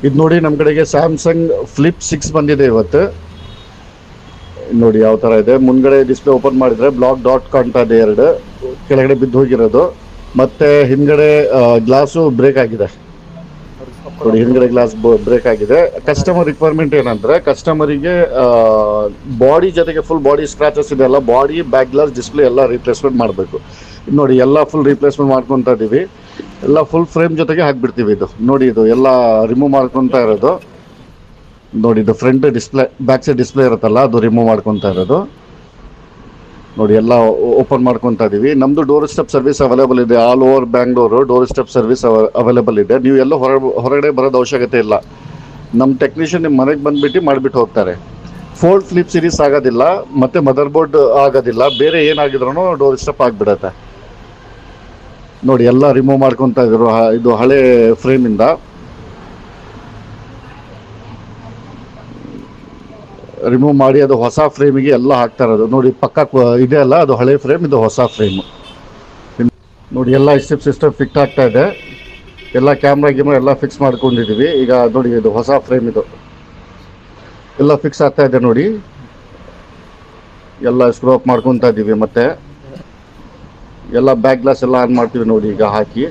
ಇದು ನೋಡಿ ನಮ್ಮ ಕಡೆಗೆ ಸ್ಯಾಮ್ಸಂಗ್ ಫ್ಲಿಪ್ 6 ಬಂದಿದೆ ಇವತ್ತು. ನೋಡಿ ಯಾವ ಥರ ಇದೆ. ಮುಂದ್ಗಡೆ ಡಿಸ್ಪ್ಲೇ ಓಪನ್ ಮಾಡಿದರೆ ಬ್ಲಾಕ್ ಡಾಟ್ ಕಾಣ್ತಾ ಇದೆ, 2 ಕೆಳಗಡೆ ಬಿದ್ದು ಹೋಗಿರೋದು. ಮತ್ತು ಹಿಂದ್ಗಡೆ ಗ್ಲಾಸು ಬ್ರೇಕ್ ಆಗಿದೆ ನೋಡಿ, ಹಿಂದ್ಗಡೆ ಗ್ಲಾಸ್ ಬ್ರೇಕ್ ಆಗಿದೆ. ಕಸ್ಟಮರ್ ರಿಕ್ವೈರ್ಮೆಂಟ್ ಏನಂದರೆ, ಕಸ್ಟಮರಿಗೆ ಬಾಡಿ ಜೊತೆಗೆ ಫುಲ್ ಬಾಡಿ ಸ್ಕ್ರಾಚಸ್ ಇದೆ ಅಲ್ಲ, ಬಾಡಿ, ಬ್ಯಾಕ್ ಗ್ಲಾಸ್, ಡಿಸ್ಪ್ಲೇ ಎಲ್ಲ ರೀಪ್ಲೇಸ್ಮೆಂಟ್ ಮಾಡಬೇಕು. ನೋಡಿ ಎಲ್ಲ ಫುಲ್ ರೀಪ್ಲೇಸ್ಮೆಂಟ್ ಮಾಡ್ಕೊತಾ ಇದ್ದೀವಿ. ಎಲ್ಲ ಫುಲ್ ಫ್ರೇಮ್ ಜೊತೆಗೆ ಹಾಕ್ಬಿಡ್ತೀವಿ. ಇದು ನೋಡಿ, ಇದು ಎಲ್ಲ ರಿಮೂವ್ ಮಾಡ್ಕೊತಾ ಇರೋದು. ನೋಡಿ ಇದು front display, back side display ಇರುತ್ತಲ್ಲ, ಅದು ರಿಮೂವ್ ಮಾಡ್ಕೊತಾ ಇರೋದು. ನೋಡಿ ಎಲ್ಲ ಓಪನ್ ಮಾಡ್ಕೊತಾ ಇದೀವಿ. ನಮ್ಮದು ಡೋರ್ ಸ್ಟೆಪ್ ಸರ್ವಿಸ್ ಅವೈಲೇಬಲ್ ಇದೆ. All over Bangalore door step service available ಇದೆ. ನೀವು ಎಲ್ಲ ಹೊರಗಡೆ ಬರೋದು ಅವಶ್ಯಕತೆ ಇಲ್ಲ. ನಮ್ಮ ಟೆಕ್ನಿಷಿಯನ್ ನಿಮ್ಮ ಮನೆಗೆ ಬಂದುಬಿಟ್ಟು ಮಾಡಿಬಿಟ್ಟು ಹೋಗ್ತಾರೆ. ಫೋಲ್ಡ್ ಫ್ಲಿಪ್ ಸೀರೀಸ್ ಆಗೋದಿಲ್ಲ, ಮತ್ತು ಮದರ್ ಬೋರ್ಡ್ ಆಗೋದಿಲ್ಲ. ಬೇರೆ ಏನಾಗಿದ್ರೂ ಡೋರ್ ಸ್ಟೆಪ್ ಆಗಿಬಿಡತ್ತೆ. ನೋಡಿ ಎಲ್ಲ ರಿಮೂವ್ ಮಾಡ್ಕೊತಾ ಇದ್ರು. ಇದು ಹಳೆ ಫ್ರೇಮಿಂದ ರಿಮೂವ್ ಮಾಡಿ ಅದು ಹೊಸ ಫ್ರೇಮಿಗೆ ಎಲ್ಲ ಹಾಕ್ತಾ ಇರೋದು. ನೋಡಿ ಪಕ್ಕ ಇದೆ ಅಲ್ಲ, ಅದು ಹಳೆ ಫ್ರೇಮ್, ಇದು ಹೊಸ ಫ್ರೇಮು. ನೋಡಿ ಎಲ್ಲ ಸಿಸ್ಟಮ್ ಫಿಟ್ ಆಗ್ತಾ ಇದೆ. ಎಲ್ಲ ಕ್ಯಾಮ್ರಾ ಎಲ್ಲ ಫಿಕ್ಸ್ ಮಾಡ್ಕೊಂಡಿದ್ದೀವಿ. ಈಗ ನೋಡಿ ಇದು ಹೊಸ ಫ್ರೇಮ್, ಇದು ಎಲ್ಲ ಫಿಕ್ಸ್ ಆಗ್ತಾ ಇದೆ. ನೋಡಿ ಎಲ್ಲ ಸ್ಕ್ರೂ ಅಪ್ ಮಾಡ್ಕೊತಾ ಇದ್ದೀವಿ. ಮತ್ತು ಎಲ್ಲ ಬ್ಯಾಕ್ ಗ್ಲಾಸ್ ಎಲ್ಲ ಆನ್ ಮಾಡ್ತೀವಿ. ನೋಡಿ ಈಗ ಹಾಕಿ.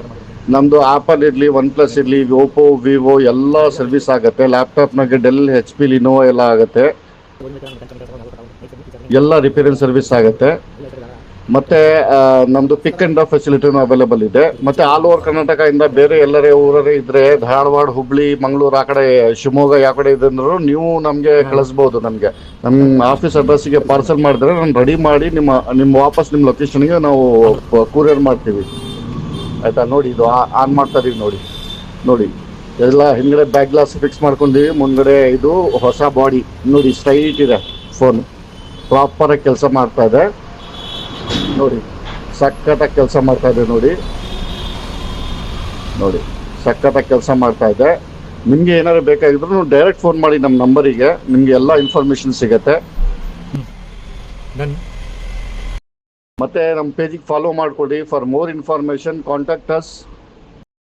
ನಮ್ಮದು ಆಪಲ್ ಇರಲಿ, OnePlus ಇರಲಿ, ಓಪೋ, ವಿವೋ ಎಲ್ಲ ಸರ್ವಿಸ್ ಆಗುತ್ತೆ. ಲ್ಯಾಪ್ಟಾಪ್ನಾಗೆ ಡೆಲ್, HP, ಲಿನೋವೊ ಎಲ್ಲ ಆಗುತ್ತೆ. ಎಲ್ಲ ರಿಪೇರಿಂಗ್ ಸರ್ವಿಸ್ ಆಗುತ್ತೆ. ಮತ್ತು ನಮ್ಮದು ಪಿಕ್ ಆ್ಯಂಡ್ ಡ್ರಾಪ್ ಫೆಸಿಲಿಟಿನೂ ಅವೈಲೇಬಲ್ ಇದೆ. ಮತ್ತು ಆಲ್ ಓವರ್ ಕರ್ನಾಟಕದಿಂದ ಬೇರೆ ಎಲ್ಲರೇ ಊರೇ ಇದ್ದರೆ, ಧಾರವಾಡ, ಹುಬ್ಳಿ, ಮಂಗಳೂರು, ಆ ಕಡೆ ಶಿವಮೊಗ್ಗ ಯಾವ ಕಡೆ ಇದೆ ಅಂದರೂ ನೀವು ನಮಗೆ ಕಳಿಸ್ಬೋದು. ನಮ್ಮ ಆಫೀಸ್ ಅಡ್ರೆಸ್ಸಿಗೆ ಪಾರ್ಸಲ್ ಮಾಡಿದ್ರೆ ನಾನು ರೆಡಿ ಮಾಡಿ ನಿಮ್ಮ ವಾಪಸ್ ನಿಮ್ಮ ಲೊಕೇಶನ್ಗೆ ನಾವು ಕೂರಿಯರ್ ಮಾಡ್ತೀವಿ, ಆಯಿತಾ. ನೋಡಿ ಇದು ಆನ್ ಮಾಡ್ತಾ ಇದೀವಿ. ನೋಡಿ ಎಲ್ಲ ಹಿಂದ್ಗಡೆ ಬ್ಯಾಕ್ ಗ್ಲಾಸ್ ಫಿಕ್ಸ್ ಮಾಡ್ಕೊಂಡಿವಿ. ಮುಂದ್ಗಡೆ ಇದು ಹೊಸ ಬಾಡಿ. ನೋಡಿ ಸ್ಟ್ರೈಟ್ ಇದೆ. ಫೋನ್ ಪ್ರಾಪರಾಗಿ ಕೆಲಸ ಮಾಡ್ತಾ ಇದೆ. ನೋಡಿ ಸಖತ್ತಾಗಿ ಕೆಲಸ ಮಾಡ್ತಾ ಇದೆ. ನೋಡಿ ಸಖತ್ತಾಗಿ ಕೆಲಸ ಮಾಡ್ತಾ ಇದೆ. ನಿಮಗೆ ಏನಾದ್ರು ಬೇಕಾಗಿದ್ರು ನೀವು ಡೈರೆಕ್ಟ್ ಫೋನ್ ಮಾಡಿ ನಮ್ಮ ನಂಬರಿಗೆ, ನಿಮಗೆ ಎಲ್ಲ ಇನ್ಫಾರ್ಮೇಷನ್ ಸಿಗುತ್ತೆ. ಮತ್ತು ನಮ್ಮ ಪೇಜಿಗೆ ಫಾಲೋ ಮಾಡಿಕೊಡಿ. For more information contact us.